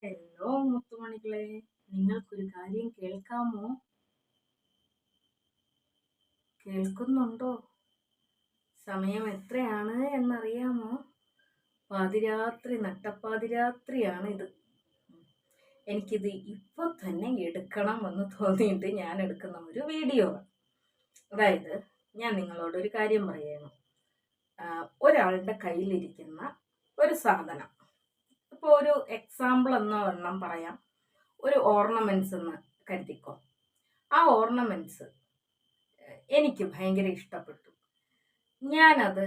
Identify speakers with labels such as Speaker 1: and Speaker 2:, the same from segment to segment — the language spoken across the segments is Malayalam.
Speaker 1: ഹലോ മുത്തുമണികളെ, നിങ്ങൾക്കൊരു കാര്യം കേൾക്കാമോ? കേൾക്കുന്നുണ്ടോ? സമയം എത്രയാണ് എന്നറിയാമോ? പാതിരാത്രി, നട്ടപ്പാതിരാത്രിയാണ് ഇത്. എനിക്കിത് ഇപ്പൊ തന്നെ എടുക്കണമെന്ന് തോന്നിയിട്ട് ഞാൻ എടുക്കുന്ന ഒരു വീഡിയോ. അതായത്, ഞാൻ നിങ്ങളോട് ഒരു കാര്യം പറയുന്നു. ഒരാളുടെ കയ്യിലിരിക്കുന്ന ഒരു സാധനം, ഇപ്പോൾ ഒരു എക്സാമ്പിൾ എന്ന പറയാം, ഒരു ഓർണമെന്റ്സ് എന്ന് കരുതിക്കോ. ആ ഓർണമെന്റ്സ് എനിക്ക് ഭയങ്കര ഇഷ്ടപ്പെട്ടു. ഞാനത്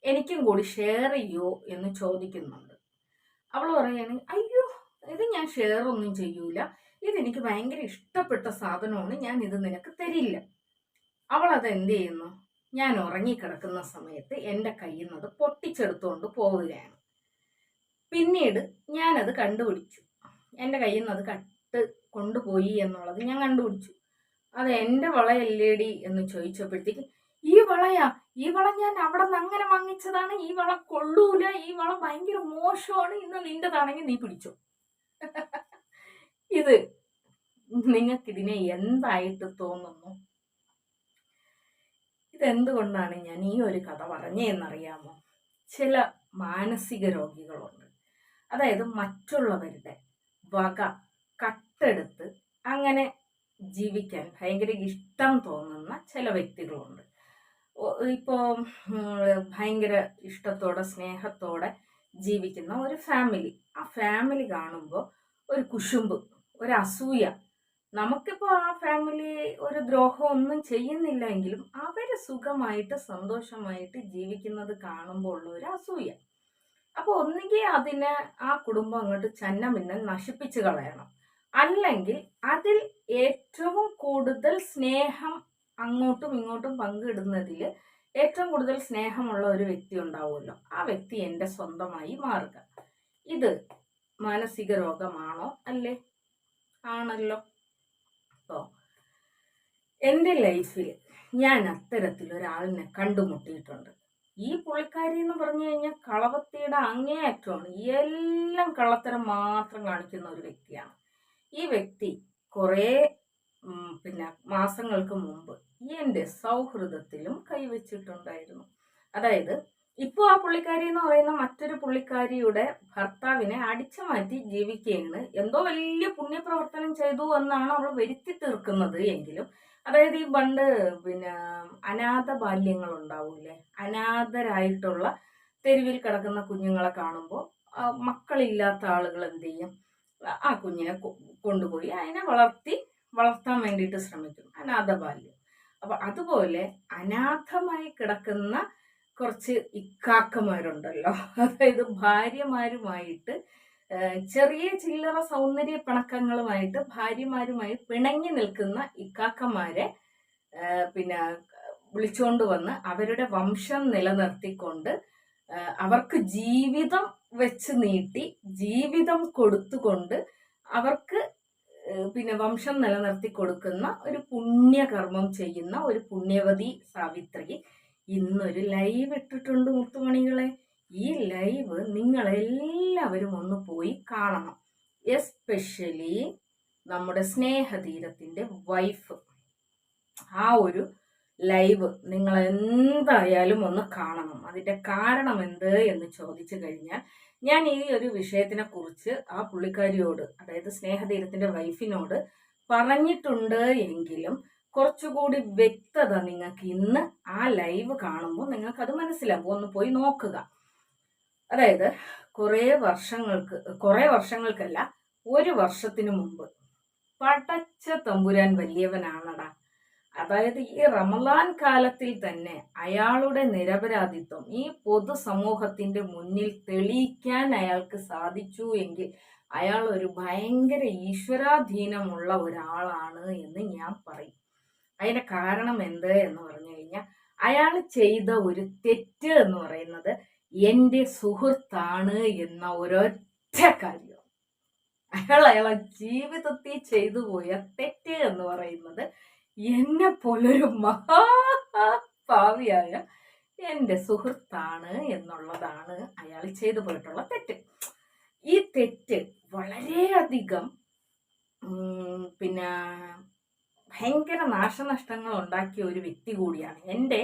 Speaker 1: എനിക്കും കൂടി ഷെയർ ചെയ്യോ എന്ന് ചോദിക്കുന്നുണ്ട്. അവൾ പറയുകയാണെങ്കിൽ, അയ്യോ ഇത് ഞാൻ ഷെയർ ഒന്നും ചെയ്യൂല, ഇതെനിക്ക് ഭയങ്കര ഇഷ്ടപ്പെട്ട സാധനമാണ്, ഞാൻ ഇത് നിനക്ക് തരില്ല. അവൾ അത് എന്ത് ചെയ്യുന്നു? ഞാൻ ഉറങ്ങിക്കിടക്കുന്ന സമയത്ത് എൻ്റെ കയ്യിൽ നിന്ന് അത് പൊട്ടിച്ചെടുത്തുകൊണ്ട് പോവുകയാണ്. പിന്നീട് ഞാനത് കണ്ടുപിടിച്ചു. എൻ്റെ കയ്യിൽ നിന്ന് അത് കട്ട് കൊണ്ടുപോയി എന്നുള്ളത് ഞാൻ കണ്ടുപിടിച്ചു. അത് എൻ്റെ വളയല്ലേടി എന്ന് ചോദിച്ചപ്പോഴത്തേക്ക്, ഈ വള ഞാൻ അവിടെ നിന്ന് അങ്ങനെ വാങ്ങിച്ചതാണ്, ഈ വള കൊള്ളൂല, ഈ വള ഭയങ്കര മോശമാണ്, ഇന്ന് നിന്റെതാണെങ്കിൽ നീ പിടിച്ചോ. ഇത് നിങ്ങൾക്കിതിനെ എന്തായിട്ട് തോന്നുന്നു? ഇതെന്തുകൊണ്ടാണ് ഞാൻ ഈ ഒരു കഥ പറഞ്ഞതെന്നറിയാമോ? ചില മാനസിക രോഗികളുണ്ട്. അതായത് മറ്റുള്ളവരുടെ വക കട്ടെടുത്ത് അങ്ങനെ ജീവിക്കാൻ ഭയങ്കര ഇഷ്ടം തോന്നുന്ന ചില വ്യക്തികളുണ്ട്. ഇപ്പോൾ ഭയങ്കര ഇഷ്ടത്തോടെ സ്നേഹത്തോടെ ജീവിക്കുന്ന ഒരു ഫാമിലി, ആ ഫാമിലി കാണുമ്പോൾ ഒരു കുശുമ്പ്, ഒരു അസൂയ. നമുക്കിപ്പോൾ ആ ഫാമിലി ഒരു ദ്രോഹം ഒന്നും ചെയ്യുന്നില്ല എങ്കിലും അവർ സുഖമായിട്ട് സന്തോഷമായിട്ട് ജീവിക്കുന്നത് കാണുമ്പോൾ ഉള്ള ഒരു അസൂയ. അപ്പോൾ ഒന്നുകിൽ അതിനെ ആ കുടുംബം അങ്ങോട്ട് ചന്നമിന്നൽ നശിപ്പിച്ച് കളയണം, അല്ലെങ്കിൽ അതിൽ ഏറ്റവും കൂടുതൽ സ്നേഹം അങ്ങോട്ടും ഇങ്ങോട്ടും പങ്കിടുന്നതിൽ ഏറ്റവും കൂടുതൽ സ്നേഹമുള്ള ഒരു വ്യക്തി ഉണ്ടാവുമല്ലോ, ആ വ്യക്തി എൻ്റെ സ്വന്തമായി മാറുക. ഇത് മാനസിക രോഗമാണോ? അല്ലേ? ആണല്ലോ. അപ്പോൾ എൻ്റെ ലൈഫിൽ ഞാൻ അത്തരത്തിലൊരാളിനെ കണ്ടുമുട്ടിയിട്ടുണ്ട്. ഈ പുള്ളിക്കാരി എന്ന് പറഞ്ഞു കഴിഞ്ഞാൽ കളവത്തിയുടെ അങ്ങേയറ്റമാണ്. എല്ലാം കള്ളത്തരം മാത്രം കാണിക്കുന്ന ഒരു വ്യക്തിയാണ്. ഈ വ്യക്തി കുറേ മാസങ്ങൾക്ക് മുമ്പ് എൻ്റെ സൗഹൃദത്തിലും കൈവച്ചിട്ടുണ്ടായിരുന്നു. അതായത്, ഇപ്പോൾ ആ പുള്ളിക്കാരി എന്ന് പറയുന്ന മറ്റൊരു പുള്ളിക്കാരിയുടെ ഭർത്താവിനെ അടിച്ചു മാറ്റി ജീവിക്കുകയാണ്. എന്തോ വലിയ പുണ്യപ്രവർത്തനം ചെയ്തു എന്നാണ് അവൾ വരുത്തി തീർക്കുന്നത്. എങ്കിലും അതായത് ഈ പണ്ട് അനാഥ ബാല്യങ്ങൾ ഉണ്ടാവൂലേ, അനാഥരായിട്ടുള്ള തെരുവിൽ കിടക്കുന്ന കുഞ്ഞുങ്ങളെ കാണുമ്പോൾ മക്കളില്ലാത്ത ആളുകൾ എന്ത് ചെയ്യും? ആ കുഞ്ഞിനെ കൊണ്ടുപോയി അതിനെ വളർത്താൻ വേണ്ടിയിട്ട് ശ്രമിക്കും, അനാഥ ബാല്യം. അപ്പൊ അതുപോലെ അനാഥമായി കിടക്കുന്ന കുറച്ച് ഇക്കാക്കമാരുണ്ടല്ലോ, അതായത് ഭാര്യമാരുമായിട്ട് ചെറിയ ചില്ലറ സൗന്ദര്യ പിണക്കങ്ങളുമായിട്ട് ഭാര്യമാരുമായി പിണങ്ങി നിൽക്കുന്ന ഇക്കാക്കമാരെ വിളിച്ചുകൊണ്ട് വന്ന് അവരുടെ വംശം നിലനിർത്തിക്കൊണ്ട് അവർക്ക് ജീവിതം വെച്ച് നീട്ടി ജീവിതം കൊടുത്തുകൊണ്ട് അവർക്ക് വംശം നിലനിർത്തി കൊടുക്കുന്ന ഒരു പുണ്യകർമ്മം ചെയ്യുന്ന ഒരു പുണ്യവതി സാവിത്രി ഇന്നൊരു ലൈവ് ഇട്ടിട്ടുണ്ട് മുത്തുമണികളെ. ഈ ലൈവ് നിങ്ങളെല്ലാവരും ഒന്ന് പോയി കാണണം. എസ്പെഷ്യലി നമ്മുടെ സ്നേഹതീരത്തിൻ്റെ വൈഫ്. ആ ഒരു ലൈവ് നിങ്ങൾ എന്തായാലും ഒന്ന് കാണണം. അതിൻ്റെ കാരണം എന്ത് എന്ന് ചോദിച്ചു കഴിഞ്ഞാൽ, ഞാൻ ഈ ഒരു വിഷയത്തിനെ കുറിച്ച് ആ പുള്ളിക്കാരിയോട്, അതായത് സ്നേഹതീരത്തിൻ്റെ വൈഫിനോട് പറഞ്ഞിട്ടുണ്ട് എങ്കിലും കുറച്ചുകൂടി വ്യക്തത നിങ്ങൾക്ക് ഇന്ന് ആ ലൈവ് കാണുമ്പോൾ നിങ്ങൾക്കത് മനസ്സിലാവും. ഒന്ന് പോയി നോക്കുക. അതായത് കുറേ വർഷങ്ങൾക്കല്ല, ഒരു വർഷത്തിന് മുമ്പ് പടച്ച തമ്പുരാൻ വലിയവനാണടാ. അതായത് ഈ റമദാൻ കാലത്തിൽ തന്നെ അയാളുടെ നിരപരാധിത്വം ഈ പൊതുസമൂഹത്തിന്റെ മുന്നിൽ തെളിയിക്കാൻ അയാൾക്ക് സാധിച്ചു എങ്കിൽ അയാൾ ഒരു ഭയങ്കര ഈശ്വരാധീനമുള്ള ഒരാളാണ് എന്ന് ഞാൻ പറയും. അതിന്റെ കാരണം എന്ത് എന്ന് പറഞ്ഞു കഴിഞ്ഞാൽ, അയാൾ ചെയ്ത ഒരു തെറ്റ് എന്ന് പറയുന്നത് എൻ്റെ സുഹൃത്താണ് എന്ന ഒരൊറ്റ കാര്യം. അയാളെ ജീവിതത്തിൽ ചെയ്തു പോയ തെറ്റ് എന്ന് പറയുന്നത് എന്നെ പോലൊരു മഹാഭാവിയായ എൻ്റെ സുഹൃത്താണ് എന്നുള്ളതാണ് അയാൾ ചെയ്തു പോയിട്ടുള്ള തെറ്റ്. തെറ്റ് വളരെയധികം പിന്നെ ഭയങ്കര നാശനഷ്ടങ്ങൾ ഉണ്ടാക്കിയ ഒരു വ്യക്തി കൂടിയാണ്. എൻ്റെ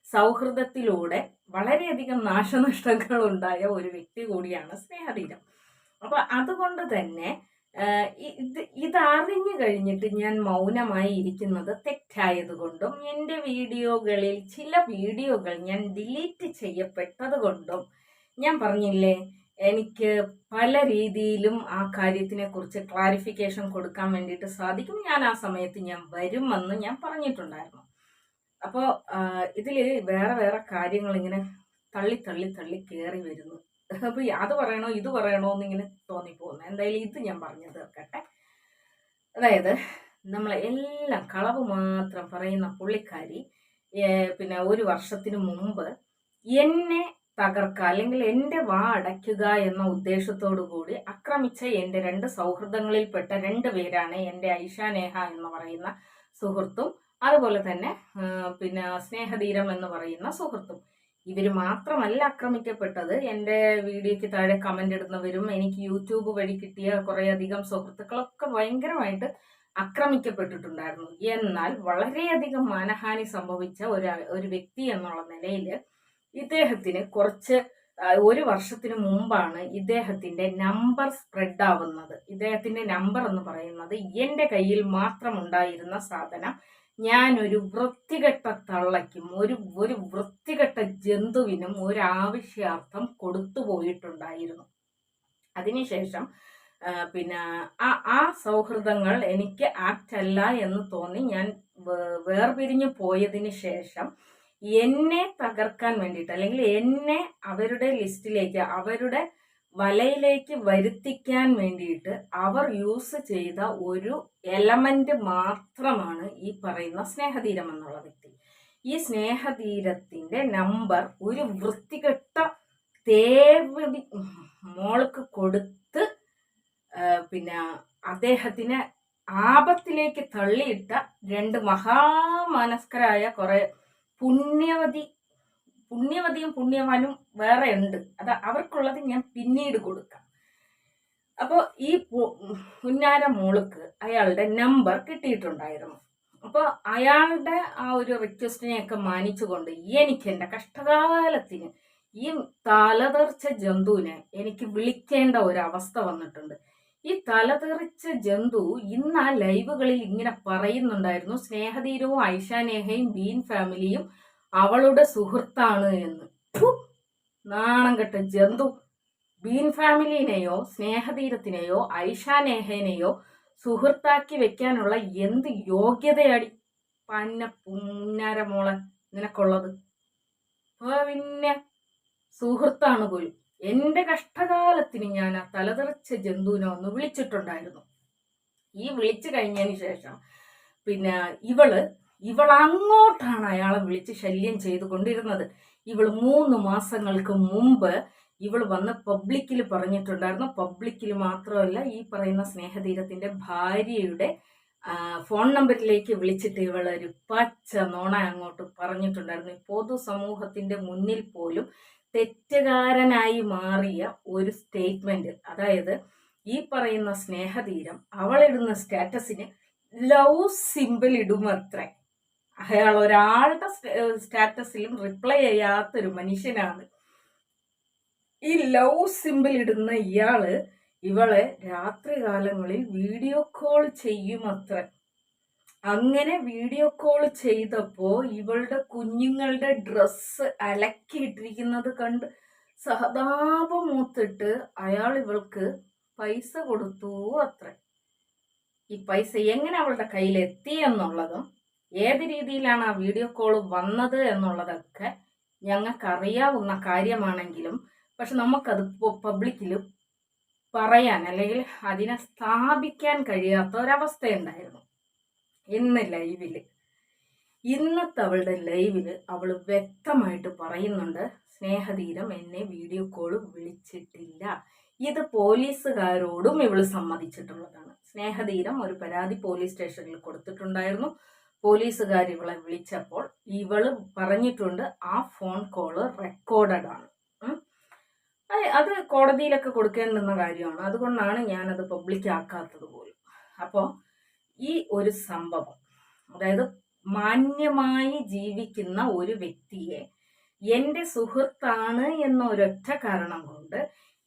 Speaker 1: സൗഹൃദത്തിലൂടെ വളരെയധികം നാശനഷ്ടങ്ങൾ ഉണ്ടായ ഒരു വ്യക്തി കൂടിയാണ് സ്നേഹതീരം. അപ്പൊ അതുകൊണ്ട് തന്നെ ഇതറിഞ്ഞു കഴിഞ്ഞിട്ട് ഞാൻ മൗനമായി ഇരിക്കുന്നത് തെറ്റായതുകൊണ്ടും എൻ്റെ വീഡിയോകളിൽ ചില വീഡിയോകൾ ഞാൻ ഡിലീറ്റ് ചെയ്യപ്പെട്ടത് കൊണ്ടും ഞാൻ പറഞ്ഞില്ലേ, എനിക്ക് പല രീതിയിലും ആ കാര്യത്തിനെ കുറിച്ച് ക്ലാരിഫിക്കേഷൻ കൊടുക്കാൻ വേണ്ടിയിട്ട് സാധിക്കും. ഞാൻ ആ സമയത്ത് ഞാൻ വരുമെന്ന് ഞാൻ പറഞ്ഞിട്ടുണ്ടായിരുന്നു. അപ്പോൾ ഇതിൽ വേറെ വേറെ കാര്യങ്ങൾ ഇങ്ങനെ തള്ളി തള്ളി തള്ളി കയറി വരുന്നു. അപ്പൊ അത് പറയണോ ഇത് പറയണോ എന്നിങ്ങനെ തോന്നിപ്പോകുന്നു. എന്തായാലും ഇത് ഞാൻ പറഞ്ഞു തീർക്കട്ടെ. അതായത് നമ്മളെല്ലാം കളവ് മാത്രം പറയുന്ന പുള്ളിക്കാരി പിന്നെ ഒരു വർഷത്തിന് മുമ്പ് എന്നെ തകർക്കുക അല്ലെങ്കിൽ എൻ്റെ വാ അടയ്ക്കുക എന്ന ഉദ്ദേശത്തോടു കൂടി ആക്രമിച്ച എൻ്റെ 2 സൗഹൃദങ്ങളിൽപ്പെട്ട 2 പേരാണ് എൻ്റെ ഐഷ നേഹ എന്ന് പറയുന്ന സുഹൃത്തും അതുപോലെ തന്നെ പിന്നെ സ്നേഹതീരം എന്ന് പറയുന്ന സുഹൃത്തും. ഇവർ മാത്രമല്ല ആക്രമിക്കപ്പെട്ടത്. എൻ്റെ വീഡിയോയ്ക്ക് താഴെ കമൻ്റ് ഇടുന്നവരും എനിക്ക് യൂട്യൂബ് വഴി കിട്ടിയ കുറേയധികം സുഹൃത്തുക്കളൊക്കെ ഭയങ്കരമായിട്ട് ആക്രമിക്കപ്പെട്ടിട്ടുണ്ടായിരുന്നു. എന്നാൽ വളരെയധികം മാനഹാനി സംഭവിച്ച ഒരു വ്യക്തി എന്നുള്ള നിലയിൽ ഇദ്ദേഹത്തിന് ഒരു വർഷത്തിന് മുമ്പാണ് ഇദ്ദേഹത്തിന്റെ നമ്പർ സ്പ്രെഡ് ആവുന്നത്. ഇദ്ദേഹത്തിന്റെ നമ്പർ എന്ന് പറയുന്നത് എൻ്റെ കയ്യിൽ മാത്രം ഉണ്ടായിരുന്ന സാധനം ഞാനൊരു വൃത്തികെട്ട തള്ളയ്ക്കും ഒരു വൃത്തികെട്ട ജന്തുവിനും ഒരാവശ്യാർത്ഥം കൊടുത്തു പോയിട്ടുണ്ടായിരുന്നു. അതിനുശേഷം പിന്നെ ആ സൗഹൃദങ്ങൾ എനിക്ക് ആപ്റ്റ് അല്ല എന്ന് തോന്നി ഞാൻ വേർപിരിഞ്ഞു പോയതിന് ശേഷം എന്നെ തകർക്കാൻ വേണ്ടിയിട്ട് അല്ലെങ്കിൽ എന്നെ അവരുടെ ലിസ്റ്റിലേക്ക് അവരുടെ വലയിലേക്ക് വരുത്തിക്കാൻ വേണ്ടിയിട്ട് അവർ യൂസ് ചെയ്ത ഒരു എലമെന്റ് മാത്രമാണ് ഈ പറയുന്ന സ്നേഹതീരം എന്നുള്ള വ്യക്തി. ഈ സ്നേഹതീരത്തിന്റെ നമ്പർ ഒരു വൃത്തികെട്ട തേവടി മോൾക്ക് കൊടുത്ത് പിന്നെ അദ്ദേഹത്തിന് ആപത്തിലേക്ക് തള്ളിയിട്ട 2 മഹാമനസ്കരായ കുറെ പുണ്യവതിയും പുണ്യവാനും വേറെ ഉണ്ട്. അത് അവർക്കുള്ളത് ഞാൻ പിന്നീട് കൊടുക്കാം. അപ്പോൾ ഈ പുന്നാര മോൾക്ക് അയാളുടെ നമ്പർ കിട്ടിയിട്ടുണ്ടായിരുന്നു. അപ്പോൾ അയാളുടെ ആ ഒരു റിക്വസ്റ്റിനെയൊക്കെ മാനിച്ചുകൊണ്ട് എനിക്ക് എൻ്റെ കഷ്ടകാലത്തിന് ഈ തലതെറിച്ച ജന്തുവിനെ എനിക്ക് വിളിക്കേണ്ട ഒരു അവസ്ഥ വന്നിട്ടുണ്ട്. ഈ തലതെറിച്ച ജന്തു ഇന്ന് ആ ലൈവുകളിൽ ഇങ്ങനെ പറയുന്നുണ്ടായിരുന്നു, സ്നേഹതീരവും ഐഷ നേഹയും ബീൻ ഫാമിലിയും അവളുടെ സുഹൃത്താണ് എന്ന്. നാണം കെട്ട ജന്തു. ബീൻ ഫാമിലിനെയോ സ്നേഹതീരത്തിനെയോ ഐഷ നേഹേനെയോ സുഹൃത്താക്കി വെക്കാനുള്ള എന്ത് യോഗ്യതയാടി പുന്നാര മോളെ നിനക്കുള്ളത്? പിന്നെ സുഹൃത്താണ് പോലും. എൻ്റെ കഷ്ടകാലത്തിന് ഞാൻ ആ തലതെറിച്ച ജന്തുവിനെ ഒന്ന് വിളിച്ചിട്ടുണ്ടായിരുന്നു. ഈ വിളിച്ചു കഴിഞ്ഞതിന് ശേഷം പിന്നെ ഇവൾ അങ്ങോട്ടാണ് അയാളെ വിളിച്ച് ശല്യം ചെയ്തുകൊണ്ടിരുന്നത്. ഇവൾ 3 മാസങ്ങൾക്ക് മുമ്പ് ഇവൾ വന്ന് പബ്ലിക്കിൽ പറഞ്ഞിട്ടുണ്ടായിരുന്നു. പബ്ലിക്കിൽ മാത്രമല്ല, ഈ പറയുന്ന സ്നേഹതീരത്തിന്റെ ഭാര്യയുടെ ഫോൺ നമ്പറിലേക്ക് വിളിച്ചിട്ട് ഇവളൊരു പച്ച നോണ അങ്ങോട്ട് പറഞ്ഞിട്ടുണ്ടായിരുന്നു. പൊതുസമൂഹത്തിന്റെ മുന്നിൽ പോലും തെറ്റുകാരനായി മാറിയ ഒരു സ്റ്റേറ്റ്മെന്റ്. അതായത് ഈ പറയുന്ന സ്നേഹതീരം അവളിടുന്ന സ്റ്റാറ്റസിന് ലവ് സിമ്പിൾ ഇടുമത്രേ. അയാൾ ഒരാളുടെ സ്റ്റാറ്റസിലും റിപ്ലൈ ചെയ്യാത്തൊരു മനുഷ്യനാണ്. ഈ ലവ് സിമ്പിൾ ഇടുന്ന ഇവളെ രാത്രികാലങ്ങളിൽ വീഡിയോ കോൾ ചെയ്യുമത്രേ. അങ്ങനെ വീഡിയോ കോൾ ചെയ്തപ്പോ ഇവളുടെ കുഞ്ഞുങ്ങളുടെ ഡ്രസ്സ് അലക്കിയിട്ടിരിക്കുന്നത് കണ്ട് സഹതാപമൂത്തിട്ട് അയാൾ ഇവൾക്ക് പൈസ കൊടുത്തു അത്രേ. ഈ പൈസ എങ്ങനെ അവളുടെ കയ്യിൽ എത്തി എന്നുള്ളതും ഏത് രീതിയിലാണ് ആ വീഡിയോ കോൾ വന്നത് എന്നുള്ളതൊക്കെ ഞങ്ങൾക്കറിയാവുന്ന കാര്യമാണെങ്കിലും പക്ഷെ നമുക്കത് പബ്ലിക്കിൽ പറയാൻ അല്ലെങ്കിൽ അതിനെ സ്ഥാപിക്കാൻ കഴിയാത്ത ഒരവസ്ഥയുണ്ടായിരുന്നു. ഇന്നത്തെ അവളുടെ ലൈവില് അവൾ വ്യക്തമായിട്ട് പറയുന്നുണ്ട്, സ്നേഹതീരം എന്നെ വീഡിയോ കോള് വിളിച്ചിട്ടില്ല. ഇത് പോലീസുകാരോടും ഇവള് സമ്മതിച്ചിട്ടുള്ളതാണ്. സ്നേഹതീരം ഒരു പരാതി പോലീസ് സ്റ്റേഷനിൽ കൊടുത്തിട്ടുണ്ടായിരുന്നു. പോലീസുകാർ ഇവളെ വിളിച്ചപ്പോൾ ഇവള് പറഞ്ഞിട്ടുണ്ട് ആ ഫോൺ കോള് റെക്കോർഡഡ് ആണ്. അത് കോടതിയിലൊക്കെ കൊടുക്കേണ്ടുന്ന കാര്യമാണ്. അതുകൊണ്ടാണ് ഞാനത് പബ്ലിക് ആക്കാത്തത് പോലും. അപ്പോൾ ഈ ഒരു സംഭവം, അതായത് മാന്യമായി ജീവിക്കുന്ന ഒരു വ്യക്തിയെ എൻ്റെ സുഹൃത്താണ് എന്ന ഒരൊറ്റ കാരണം കൊണ്ട്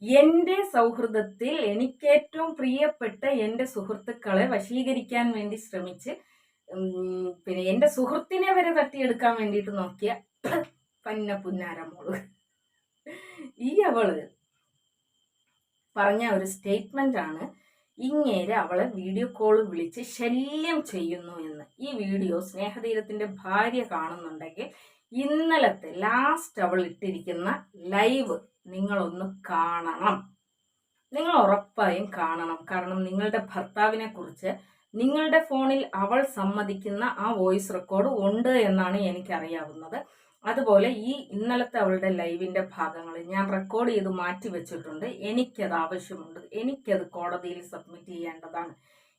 Speaker 1: എൻ്റെ സൗഹൃദത്തിൽ എനിക്കേറ്റവും പ്രിയപ്പെട്ട എൻ്റെ സുഹൃത്തുക്കളെ വശീകരിക്കാൻ വേണ്ടി ശ്രമിച്ച് പിന്നെ എൻ്റെ സുഹൃത്തിനെ വരെ തട്ടിയെടുക്കാൻ വേണ്ടിയിട്ട് നോക്കിയ പന്ന പുന്നാരമോള് അവള് പറഞ്ഞ ഒരു സ്റ്റേറ്റ്മെന്റ് ആണ്, ഇങ്ങേരെ അവളെ വീഡിയോ കോൾ വിളിച്ച് ശല്യം ചെയ്യുന്നു എന്ന്. ഈ വീഡിയോ സ്നേഹതീരത്തിന്റെ ഭാര്യ കാണുന്നുണ്ടെങ്കിൽ ഇന്നലത്തെ ലാസ്റ്റ് അവൾ ഇട്ടിരിക്കുന്ന ലൈവ് നിങ്ങളൊന്ന് കാണണം. നിങ്ങൾ ഉറപ്പായും കാണണം. കാരണം നിങ്ങളുടെ ഭർത്താവിനെ കുറിച്ച് നിങ്ങളുടെ ഫോണിൽ അവൾ സമ്മതിക്കുന്ന ആ വോയിസ് റെക്കോർഡ് ഉണ്ട് എന്നാണ് എനിക്കറിയാവുന്നത്. അതുപോലെ ഈ ഇന്നലത്തെ അവളുടെ ലൈവിന്റെ ഭാഗങ്ങൾ ഞാൻ റെക്കോർഡ് ചെയ്ത് മാറ്റി വെച്ചിട്ടുണ്ട്. എനിക്കത് ആവശ്യമുണ്ട്. എനിക്കത് കോടതിയിൽ സബ്മിറ്റ് ചെയ്യേണ്ടതാണ്.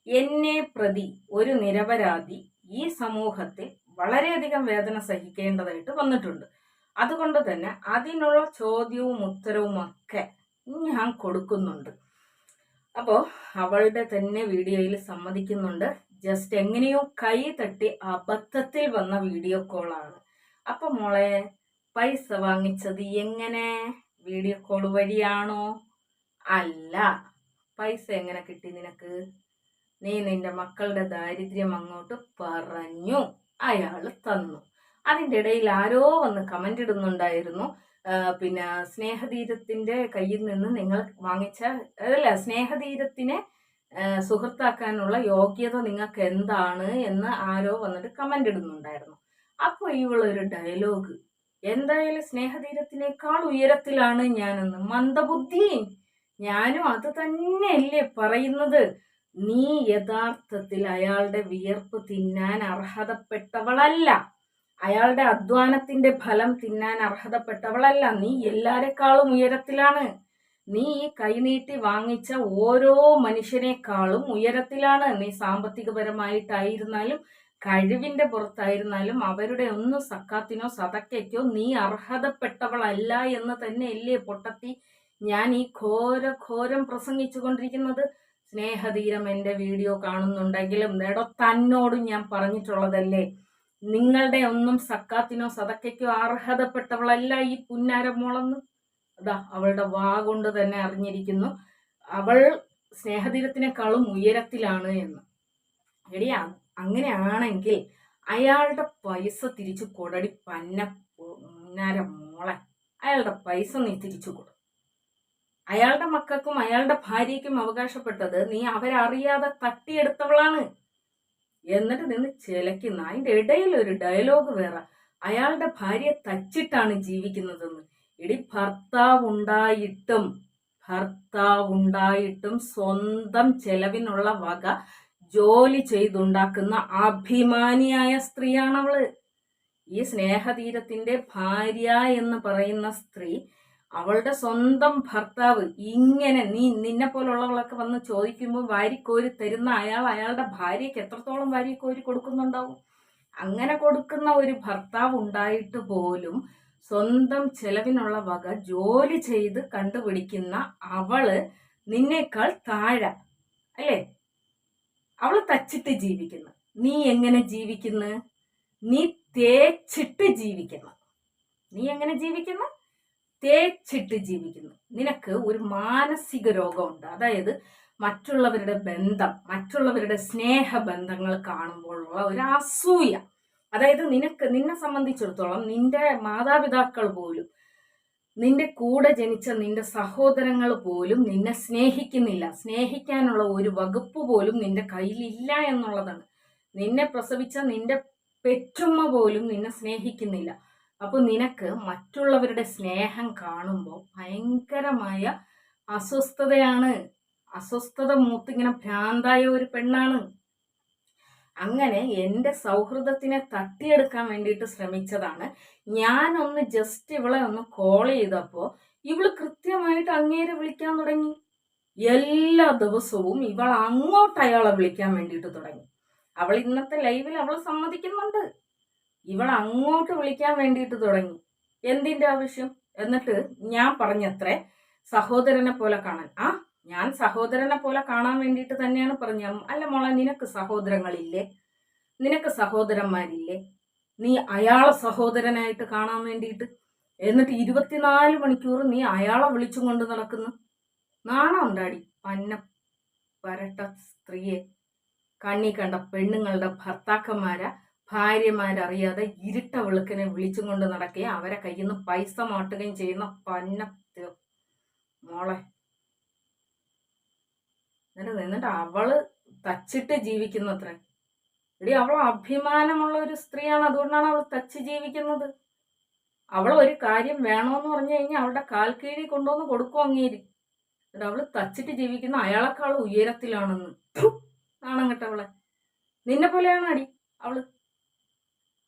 Speaker 1: എന്നെ പ്രതി ഒരു നിരപരാധി ഈ സമൂഹത്തിൽ വളരെയധികം വേദന സഹിക്കേണ്ടതായിട്ട് വന്നിട്ടുണ്ട്. അതുകൊണ്ട് തന്നെ അതിനുള്ള ചോദ്യവും ഉത്തരവും ഒക്കെ ഞാൻ കൊടുക്കുന്നുണ്ട്. അപ്പോൾ അവളുടെ തന്നെ വീഡിയോയിൽ സമ്മതിക്കുന്നുണ്ട്. ജസ്റ്റ് എങ്ങനെയോ കൈ തട്ടി അബദ്ധത്തിൽ വന്ന വീഡിയോ കോളാണ്. അപ്പൊ മോളെ, പൈസ വാങ്ങിച്ചത് എങ്ങനെ? വീഡിയോ കോൾ വഴിയാണോ? അല്ല. പൈസ എങ്ങനെ കിട്ടി നിനക്ക്? നീ നിന്റെ മക്കളുടെ ദാരിദ്ര്യം അങ്ങോട്ട് പറഞ്ഞു, അയാള് തന്നു. അതിൻ്റെ ഇടയിൽ ആരോ വന്ന് കമന്റ് ഇടുന്നുണ്ടായിരുന്നു, പിന്നെ സ്നേഹതീരത്തിന്റെ കയ്യിൽ നിന്ന് നിങ്ങൾ വാങ്ങിച്ച സ്നേഹതീരത്തിനെ സുഹൃത്താക്കാനുള്ള യോഗ്യത നിങ്ങൾക്ക് എന്താണ് എന്ന് ആരോ വന്നിട്ട് കമന്റ് ഇടുന്നുണ്ടായിരുന്നു. അപ്പൊ ഇവളൊരു ഡയലോഗ്, എന്തായാലും സ്നേഹതീരത്തിനേക്കാൾ ഉയരത്തിലാണ് ഞാനെന്ന്. മന്ദബുദ്ധി, ഞാനും അത് തന്നെയല്ലേ പറയുന്നത്. നീ യഥാർത്ഥത്തിൽ അയാളുടെ വിയർപ്പ് തിന്നാൻ അർഹതപ്പെട്ടവളല്ല. അയാളുടെ അധ്വാനത്തിന്റെ ഫലം തിന്നാൻ അർഹതപ്പെട്ടവളല്ല. നീ എല്ലാരെക്കാളും ഉയരത്തിലാണ്. നീ ഈ കൈനീട്ടി വാങ്ങിച്ച ഓരോ മനുഷ്യനേക്കാളും ഉയരത്തിലാണ്. നീ സാമ്പത്തികപരമായിട്ടായിരുന്നാലും കഴിവിന്റെ പുറത്തായിരുന്നാലും അവരുടെ ഒന്നും സക്കാത്തിനോ സതക്കയ്ക്കോ നീ അർഹതപ്പെട്ടവളല്ല എന്ന് തന്നെയല്ലേ പൊട്ടത്തി ഞാൻ ഈ ഘോരം പ്രസംഗിച്ചു കൊണ്ടിരിക്കുന്നത്. സ്നേഹതീരം എൻ്റെ വീഡിയോ കാണുന്നുണ്ടെങ്കിലും നേടോ തന്നോടും ഞാൻ പറഞ്ഞിട്ടുള്ളതല്ലേ, നിങ്ങളുടെ ഒന്നും സക്കാത്തിനോ സതക്കയ്ക്കോ അർഹതപ്പെട്ടവളല്ല ഈ പുന്നാരമോളെന്ന്. അതാ അവളുടെ വാ കൊണ്ട് തന്നെ അറിഞ്ഞിരിക്കുന്നു അവൾ സ്നേഹതീരത്തിനേക്കാളും ഉയരത്തിലാണ് എന്ന്. എടിയാ, അങ്ങനെയാണെങ്കിൽ അയാളുടെ പൈസ തിരിച്ചു കൊടടി പുന്നാരമോളെ. അയാളുടെ പൈസ നീ തിരിച്ചു കൊടു. അയാളുടെ മക്കൾക്കും അയാളുടെ ഭാര്യയ്ക്കും അവകാശപ്പെട്ടത് നീ അവരറിയാതെ തട്ടിയെടുത്തവളാണ്. എന്നിട്ട് നിന്ന് ചിലയ്ക്കുന്ന അതിന്റെ ഇടയിൽ ഒരു ഡയലോഗ് വേറെ, അയാളുടെ ഭാര്യയെ തച്ചിട്ടാണ് ജീവിക്കുന്നതെന്ന്. എടി, ഭർത്താവുണ്ടായിട്ടും സ്വന്തം ചെലവിനുള്ള വക ജോലി ചെയ്തുണ്ടാക്കുന്ന അഭിമാനിയായ സ്ത്രീയാണവള്. ഈ സ്നേഹതീരത്തിന്റെ ഭാര്യ എന്ന് പറയുന്ന സ്ത്രീ അവളുടെ സ്വന്തം ഭർത്താവ് ഇങ്ങനെ നിന്നെ പോലുള്ളവളൊക്കെ വന്ന് ചോദിക്കുമ്പോൾ വാരിക്കോരി തരുന്ന അയാളുടെ ഭാര്യയ്ക്ക് എത്രത്തോളം വാരിക്കോരി കൊടുക്കുന്നുണ്ടാവും? അങ്ങനെ കൊടുക്കുന്ന ഒരു ഭർത്താവ് ഉണ്ടായിട്ട് പോലും സ്വന്തം ചെലവിനുള്ള വക ജോലി ചെയ്ത് കണ്ടുപിടിക്കുന്ന അവള് നിന്നേക്കാൾ താഴെ അല്ലേ? അവള് തച്ചിട്ട് ജീവിക്കുന്നു. നീ എങ്ങനെ ജീവിക്കുന്നു? നീ തേച്ചിട്ട് ജീവിക്കുന്നു. നീ എങ്ങനെ ജീവിക്കുന്നു? തേച്ചിട്ട് ജീവിക്കുന്നു. നിനക്ക് ഒരു മാനസിക രോഗമുണ്ട്. അതായത് മറ്റുള്ളവരുടെ ബന്ധം, മറ്റുള്ളവരുടെ സ്നേഹബന്ധങ്ങൾ കാണുമ്പോഴുള്ള ഒരു അസൂയ. അതായത് നിന്നെ സംബന്ധിച്ചിടത്തോളം നിന്റെ മാതാപിതാക്കൾ പോലും, നിന്റെ കൂടെ ജനിച്ച നിന്റെ സഹോദരങ്ങൾ പോലും നിന്നെ സ്നേഹിക്കുന്നില്ല. സ്നേഹിക്കാനുള്ള ഒരു വകുപ്പ് പോലും നിന്റെ കയ്യിലില്ല എന്നുള്ളതാണ്. നിന്നെ പ്രസവിച്ച നിന്റെ പെറ്റുമ്മ പോലും നിന്നെ സ്നേഹിക്കുന്നില്ല. അപ്പൊ നിനക്ക് മറ്റുള്ളവരുടെ സ്നേഹം കാണുമ്പോൾ ഭയങ്കരമായ അസ്വസ്ഥതയാണ്. അസ്വസ്ഥത മൂത്തിങ്ങനെ ഭ്രാന്തായ ഒരു പെണ്ണാണ്. അങ്ങനെ എൻ്റെ സൗഹൃദത്തിനെ തട്ടിയെടുക്കാൻ വേണ്ടിയിട്ട് ശ്രമിച്ചതാണ്. ഞാനൊന്ന് ജസ്റ്റ് ഇവളെ ഒന്ന് കോൾ ചെയ്തപ്പോൾ ഇവള് കൃത്യമായിട്ട് അങ്ങേരെ വിളിക്കാൻ തുടങ്ങി. എല്ലാ ദിവസവും ഇവൾ അങ്ങോട്ട് അയാളെ വിളിക്കാൻ വേണ്ടിയിട്ട് തുടങ്ങി. അവൾ ഇന്നത്തെ ലൈവിൽ അവൾ സമ്മതിക്കുന്നുണ്ട്. ഇവൾ അങ്ങോട്ട് വിളിക്കാൻ വേണ്ടിയിട്ട് തുടങ്ങി. എന്തിന്റെ ആവശ്യം? എന്നിട്ട് ഞാൻ പറഞ്ഞത്രേ, സഹോദരനെ പോലെ കാണാൻ. ഞാൻ സഹോദരനെ പോലെ കാണാൻ വേണ്ടിയിട്ട് തന്നെയാണ് പറഞ്ഞത്. അല്ല മോളെ, നിനക്ക് സഹോദരങ്ങളില്ലേ? നിനക്ക് സഹോദരന്മാരില്ലേ? നീ അയാളെ സഹോദരനായിട്ട് കാണാൻ വേണ്ടിയിട്ട് എന്നിട്ട് 24 മണിക്കൂർ നീ അയാളെ വിളിച്ചും കൊണ്ട് നടക്കുന്നു. നാണം ഉണ്ടാടി പന്ന പരട്ട സ്ത്രീയെ. കണ്ണി കണ്ട പെണ്ണുങ്ങളുടെ ഭാര്യമാരറിയാതെ ഇരുട്ട വെളുക്കിനെ വിളിച്ചും കൊണ്ട് നടക്കുകയും അവരെ കയ്യിൽ നിന്ന് പൈസ മാട്ടുകയും ചെയ്യുന്ന പന്ന മോളെ. എന്നിട്ട് അവള് തച്ചിട്ട് ജീവിക്കുന്നത്ര. എടി, അവൾ അഭിമാനമുള്ള ഒരു സ്ത്രീയാണ്, അതുകൊണ്ടാണ് അവൾ തച്ച് ജീവിക്കുന്നത്. അവൾ ഒരു കാര്യം വേണോന്ന് പറഞ്ഞു കഴിഞ്ഞാൽ അവളുടെ കാൽ കീഴിൽ കൊണ്ടുവന്ന് കൊടുക്കും അങ്ങേര്. എന്നിട്ട് അവള് തച്ചിട്ട് ജീവിക്കുന്ന അയാളെക്കാൾ ഉയരത്തിലാണെന്ന്. നാണം കേട്ടവളെ. നിന്നെ പോലെയാണ് അടി അവള്.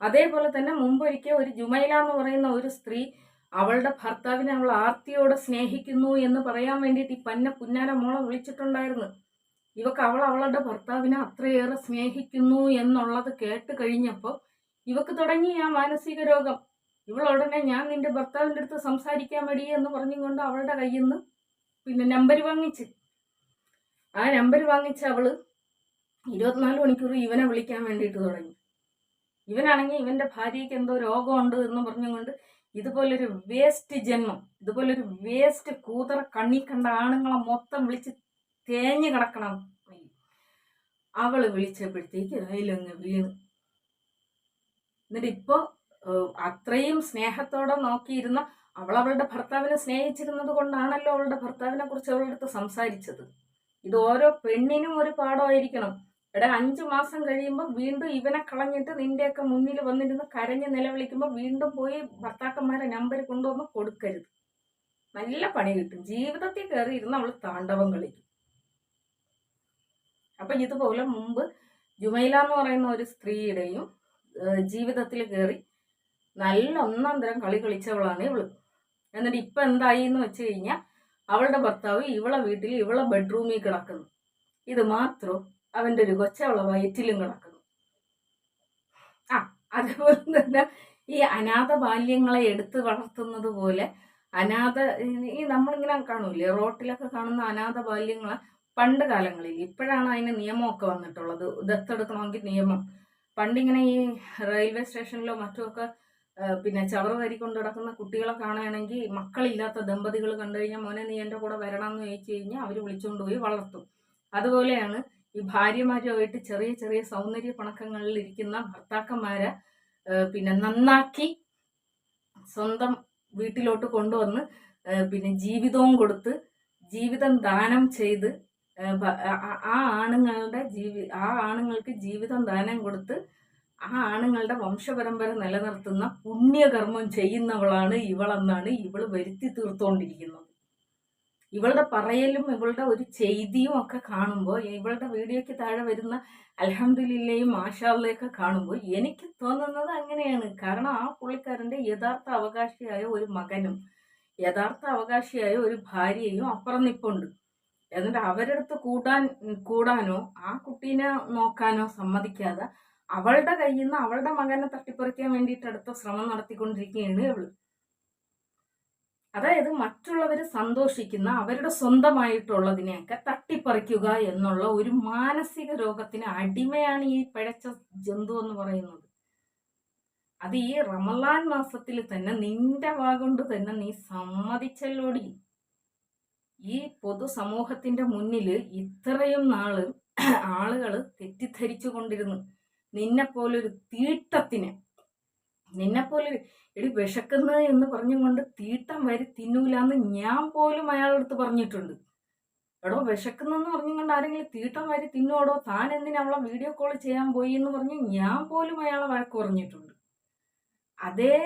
Speaker 1: അതേപോലെ തന്നെ മുമ്പൊരിക്കൽ ഒരു ജുമൈല എന്ന് പറയുന്ന ഒരു സ്ത്രീ അവളുടെ ഭർത്താവിനെ അവൾ ആർത്തിയോടെ സ്നേഹിക്കുന്നു എന്ന് പറയാൻ വേണ്ടിയിട്ട് ഈ പന്ന പുന്നാര മോളെ വിളിച്ചിട്ടുണ്ടായിരുന്നു. ഇവക്ക് അവളുടെ ഭർത്താവിനെ അത്രയേറെ സ്നേഹിക്കുന്നു എന്നുള്ളത് കേട്ട് കഴിഞ്ഞപ്പോൾ ഇവക്ക് തുടങ്ങി ആ മാനസിക രോഗം. ഇവളുടനെ ഞാൻ നിന്റെ ഭർത്താവിൻ്റെ അടുത്ത് സംസാരിക്കാൻ മടി എന്ന് പറഞ്ഞുകൊണ്ട് അവളുടെ കയ്യിൽ നിന്ന് പിന്നെ നമ്പർ വാങ്ങിച്ച്. ആ നമ്പർ വാങ്ങിച്ച് അവള് 24 മണിക്കൂർ ഇവനെ വിളിക്കാൻ വേണ്ടിയിട്ട് തുടങ്ങി. ഇവനാണെങ്കിൽ ഇവന്റെ ഭാര്യയ്ക്ക് എന്തോ രോഗമുണ്ട് എന്ന് പറഞ്ഞുകൊണ്ട് ഇതുപോലൊരു വേസ്റ്റ് ജന്മം, ഇതുപോലൊരു വേസ്റ്റ് കൂതറ കണ്ണി കണ്ട ആണുങ്ങളെ മൊത്തം വിളിച്ച് തേഞ്ഞു കിടക്കണം. അവള് വിളിച്ചപ്പോഴത്തേക്ക് അതിലങ്ങ് വീണ്. എന്നിട്ട് ഇപ്പൊ അത്രയും സ്നേഹത്തോടെ നോക്കിയിരുന്ന അവളുടെ ഭർത്താവിനെ സ്നേഹിച്ചിരുന്നത് കൊണ്ടാണല്ലോ അവളുടെ ഭർത്താവിനെ കുറിച്ച് അവളുടെ അടുത്ത് സംസാരിച്ചത്. ഇത് ഓരോ പെണ്ണിനും ഒരു പാഠമായിരിക്കണം. 5 മാസം കഴിയുമ്പോൾ വീണ്ടും ഇവനെ കളഞ്ഞിട്ട് നിന്റെയൊക്കെ മുന്നിൽ വന്നിരുന്ന് കരഞ്ഞ് നിലവിളിക്കുമ്പോൾ വീണ്ടും പോയി ഭർത്താക്കന്മാരെ നമ്പർ കൊണ്ടുവന്ന് കൊടുക്കരുത്. നല്ല പണി കിട്ടും. ജീവിതത്തിൽ കയറി ഇരുന്ന് അവൾ താണ്ഡവം കളിക്കും. അപ്പൊ ഇതുപോലെ മുമ്പ് ജുമൈല എന്ന് പറയുന്ന ഒരു സ്ത്രീയുടെയും ജീവിതത്തിൽ കയറി നല്ല ഒന്നാം തരം കളി കളിച്ചവളാണ് ഇവള്. എന്നിട്ട് ഇപ്പൊ എന്തായി എന്ന് വെച്ച് കഴിഞ്ഞാൽ അവളുടെ ഭർത്താവ് ഇവളെ വീട്ടിൽ ഇവളെ ബെഡ്റൂമിൽ കിടക്കുന്നു. ഇത് മാത്രം അവന്റെ ഒരു കൊച്ചവളെ വയറ്റിലും കിടക്കുന്നു. അതുപോലെ തന്നെ ഈ അനാഥ ബാല്യങ്ങളെ എടുത്ത് വളർത്തുന്നത് പോലെ ഈ നമ്മളിങ്ങനെ കാണൂലേ റോട്ടിലൊക്കെ കാണുന്ന അനാഥ ബാല്യങ്ങളെ പണ്ട് കാലങ്ങളിൽ, ഇപ്പോഴാണ് അതിന് നിയമമൊക്കെ വന്നിട്ടുള്ളത്, ദത്തെടുക്കണമെങ്കിൽ നിയമം. പണ്ടിങ്ങനെ ഈ റെയിൽവേ സ്റ്റേഷനിലോ മറ്റുമൊക്കെ പിന്നെ ചവറ് വരി കൊണ്ട് കിടക്കുന്ന കുട്ടികളെ കാണുകയാണെങ്കിൽ മക്കളില്ലാത്ത ദമ്പതികൾ കണ്ടു കഴിഞ്ഞാൽ മോനെ നീ എൻ്റെ കൂടെ വരണം എന്ന് ചോദിച്ചു കഴിഞ്ഞാൽ അവർ വിളിച്ചുകൊണ്ട് പോയി വളർത്തും. അതുപോലെയാണ് ഈ ഭാര്യമാരുമായിട്ട് ചെറിയ ചെറിയ സൗന്ദര്യ പണക്കങ്ങളിൽ ഇരിക്കുന്ന ഭർത്താക്കന്മാരെ പിന്നെ നന്നാക്കി സ്വന്തം വീട്ടിലോട്ട് കൊണ്ടുവന്ന് പിന്നെ ജീവിതവും കൊടുത്ത് ജീവിതം ദാനം ചെയ്ത് ആ ആണുങ്ങൾക്ക് ജീവിതം ദാനം കൊടുത്ത് ആ ആണുങ്ങളുടെ വംശപരമ്പര നിലനിർത്തുന്ന പുണ്യകർമ്മം ചെയ്യുന്നവളാണ് ഇവളെന്നാണ് ഇവള് വരുത്തി തീർത്തുകൊണ്ടിരിക്കുന്നത്. ഇവളുടെ പറയലും ഇവളുടെ ഒരു ചെയ്തിയും ഒക്കെ കാണുമ്പോൾ, ഇവളുടെ വീഡിയോയ്ക്ക് താഴെ വരുന്ന അൽഹംദുലില്ലയും മാഷാള്ളയൊക്കെ കാണുമ്പോൾ എനിക്ക് തോന്നുന്നത് അങ്ങനെയാണ്. കാരണം ആ പുള്ളിക്കാരൻ്റെ യഥാർത്ഥ അവകാശിയായ ഒരു മകനും യഥാർത്ഥ അവകാശിയായ ഒരു ഭാര്യയും അപ്പുറം നിപ്പുണ്ട്. എന്നിട്ട് അവരടുത്ത് കൂടാനോ ആ കുട്ടീനെ നോക്കാനോ സമ്മതിക്കാതെ അവളുടെ കയ്യിൽ നിന്ന് അവളുടെ മകനെ തട്ടിപ്പറിക്കാൻ വേണ്ടിയിട്ട് അടുത്ത ശ്രമം നടത്തിക്കൊണ്ടിരിക്കുകയാണ് ഇവള്. അതായത് മറ്റുള്ളവർ സന്തോഷിക്കുന്ന അവരുടെ സ്വന്തമായിട്ടുള്ളതിനെയൊക്കെ തട്ടിപ്പറിക്കുക എന്നുള്ള ഒരു മാനസിക രോഗത്തിന് അടിമയാണ് ഈ പിഴച്ച ജന്തു എന്ന് പറയുന്നത്. അത് ഈ റമളാൻ മാസത്തിൽ തന്നെ നിന്റെ വാഗൊണ്ട് തന്നെ നീ സമ്മതിച്ചല്ലോടി. ഈ പൊതുസമൂഹത്തിന്റെ മുന്നിൽ ഇത്രയും നാള് ആളുകൾ തെറ്റിദ്ധരിച്ചു കൊണ്ടിരുന്നു നിന്നെപ്പോലൊരു തീട്ടത്തിന്, നിന്നെപ്പോലൊരു എടി വിശക്കുന്നത് എന്ന് പറഞ്ഞുകൊണ്ട് തീട്ടം വരി തിന്നൂലാന്ന് ഞാൻ പോലും അയാളടുത്ത് പറഞ്ഞിട്ടുണ്ട്. എടോ വിശക്കുന്നെന്ന് പറഞ്ഞുകൊണ്ട് ആരെങ്കിലും തീട്ടം വരി തിന്നോടോ, താൻ എന്തിനാ അവളെ വീഡിയോ കോൾ ചെയ്യാൻ പോയി എന്ന് പറഞ്ഞ് ഞാൻ പോലും അയാളെ വഴക്ക് പറഞ്ഞിട്ടുണ്ട്. അതേ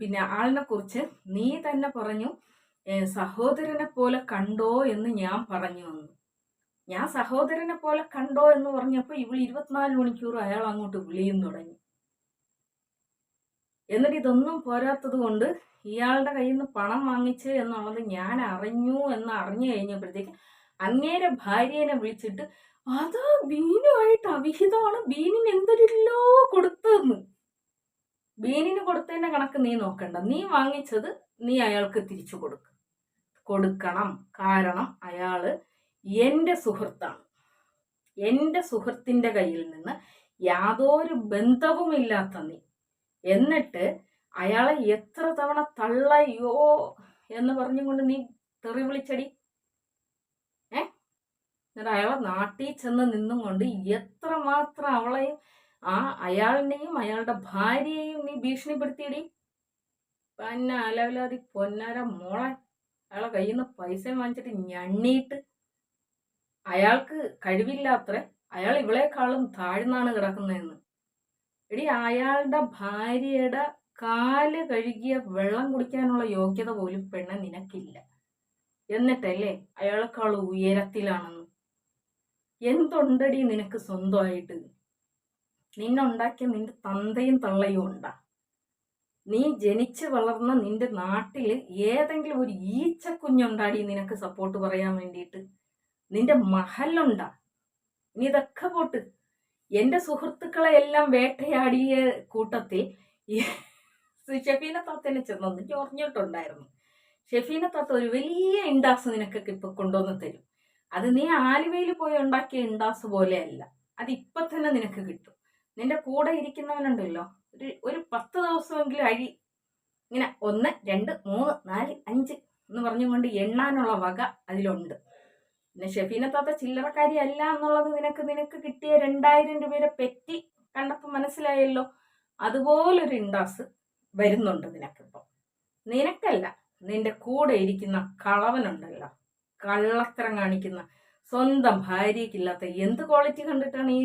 Speaker 1: പിന്നെ ആളിനെ കുറിച്ച് നീ തന്നെ പറഞ്ഞു സഹോദരനെ പോലെ കണ്ടോ എന്ന് ഞാൻ പറഞ്ഞു വന്നു. ഞാൻ സഹോദരനെ പോലെ കണ്ടോ എന്ന് പറഞ്ഞപ്പോൾ ഇവൾ 24 മണിക്കൂർ അയാൾ അങ്ങോട്ട് വിളിയും തുടങ്ങി. എന്നിട്ട് ഇതൊന്നും പോരാത്തത് കൊണ്ട് ഇയാളുടെ കയ്യിൽ നിന്ന് പണം വാങ്ങിച്ച് എന്നുള്ളത് ഞാൻ അറിഞ്ഞു കഴിഞ്ഞപ്പോഴത്തേക്ക് അങ്ങേരെ ഭാര്യനെ വിളിച്ചിട്ട് അതാ ബീനുമായിട്ട് അവിഹിതമാണ്, ബീനിന് എന്തൊരില്ലോ കൊടുത്തതെന്ന്. ബീനിന് കൊടുത്തതിന്റെ കണക്ക് നീ നോക്കണ്ട, നീ വാങ്ങിച്ചത് നീ അയാൾക്ക് തിരിച്ചു കൊടുക്കണം. കാരണം അയാള് എൻ്റെ സുഹൃത്താണ്. എൻ്റെ സുഹൃത്തിൻ്റെ കയ്യിൽ നിന്ന് യാതൊരു ബന്ധവുമില്ലാത്ത നീ എന്നിട്ട് അയാളെ എത്ര തവണ തള്ളയോ എന്ന് പറഞ്ഞുകൊണ്ട് നീ തെറി വിളിച്ചടി. എന്നിട്ട് അയാളെ നാട്ടിൽ ചെന്ന് നിന്നും കൊണ്ട് എത്രമാത്രം അവളെയും അയാളിനെയും അയാളുടെ ഭാര്യയെയും നീ ഭീഷണിപ്പെടുത്തിയടി. പിന്നെ അലവലാതി പൊന്നാര മോളെ, അയാളെ കയ്യിൽ നിന്ന് പൈസ വാങ്ങിച്ചിട്ട് ഞണ്ണിയിട്ട് അയാൾക്ക് കഴിവില്ലാത്ര, അയാൾ ഇവളെക്കാളും താഴ്ന്നാണ് കിടക്കുന്നതെന്ന്. എടി, അയാളുടെ ഭാര്യയുടെ കാല് കഴുകിയ വെള്ളം കുടിക്കാനുള്ള യോഗ്യത പോലും പെണ്ണെ നിനക്കില്ല. എന്നിട്ടല്ലേ അയാളെക്കാൾ ഉയരത്തിലാണെന്ന്. എന്തുണ്ടടി നിനക്ക് സ്വന്തമായിട്ട്? നിന്നുണ്ടാക്കിയ നിന്റെ തന്തയും തള്ളയും ഉണ്ടാ? നീ ജനിച്ചു വളർന്ന നിന്റെ നാട്ടില് ഏതെങ്കിലും ഒരു ഈച്ചക്കുഞ്ഞുണ്ടാടി നിനക്ക് സപ്പോർട്ട് പറയാൻ വേണ്ടിയിട്ട്? നിന്റെ മഹലുണ്ടാ? ഇനി ഇതൊക്കെ പോട്ട്. എൻ്റെ സുഹൃത്തുക്കളെ എല്ലാം വേട്ടയാടിയ കൂട്ടത്തിൽ ഷെഫീന താത്തനെ ചെന്നു ചൊറിഞ്ഞിട്ടുണ്ടായിരുന്നു. ഷെഫീന താത്ത ഒരു വലിയ ഇണ്ടാസ് നിനക്കൊക്കെ ഇപ്പൊ കൊണ്ടുവന്ന് തരും. അത് നീ ആലുവയിൽ പോയി ഉണ്ടാക്കിയ ഇണ്ടാസ് പോലെയല്ല. അത് ഇപ്പൊ തന്നെ നിനക്ക് കിട്ടും. നിന്റെ കൂടെ ഇരിക്കുന്നവനുണ്ടല്ലോ, ഒരു 10 ദിവസമെങ്കിലും ഇങ്ങനെ 1 2 3 4 5 എന്ന് പറഞ്ഞുകൊണ്ട് എണ്ണാനുള്ള വക അതിലുണ്ട്. പിന്നെ ഷെഫീന താത്ത ചില്ലറക്കാരി അല്ല എന്നുള്ളത് നിനക്ക് കിട്ടിയ 2000 രൂപയുടെ പെറ്റി കണ്ടപ്പോൾ മനസ്സിലായല്ലോ. അതുപോലൊരു ഇണ്ടാസ് വരുന്നുണ്ട് നിനക്കിപ്പം. നിനക്കല്ല, നിന്റെ കൂടെ ഇരിക്കുന്ന കളവനുണ്ടല്ലോ, കള്ളത്തരം കാണിക്കുന്ന, സ്വന്തം ഭാര്യയ്ക്കില്ലാത്ത എന്ത് ക്വാളിറ്റി കണ്ടിട്ടാണ് ഈ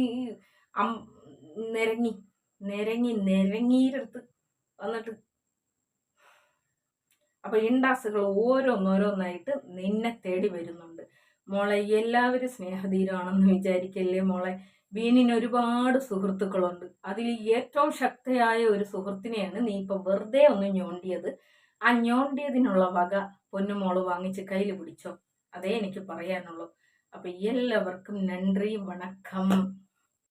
Speaker 1: നിരങ്ങിയിരടുത്ത് വന്നിട്ട്. അപ്പൊ ഇണ്ടാസുകൾ ഓരോന്നോരോന്നായിട്ട് നിന്നെ തേടി വരുന്നുണ്ട് മോളെ. എല്ലാവരും സ്നേഹധീരമാണെന്ന് വിചാരിക്കല്ലേ മോളെ. ബീനിന് ഒരുപാട് സുഹൃത്തുക്കളുണ്ട്. അതിൽ ഏറ്റവും ശക്തയായ ഒരു സുഹൃത്തിനെയാണ് നീ ഇപ്പൊ വെറുതെ ഒന്ന് ഞോണ്ടിയത്. ആ ഞോണ്ടിയതിനുള്ള വക പൊന്നുമോള് വാങ്ങിച്ച് കയ്യിൽ പിടിച്ചോ. അതേ എനിക്ക് പറയാനുള്ളൂ. അപ്പൊ എല്ലാവർക്കും നന്ദി, വണക്കം.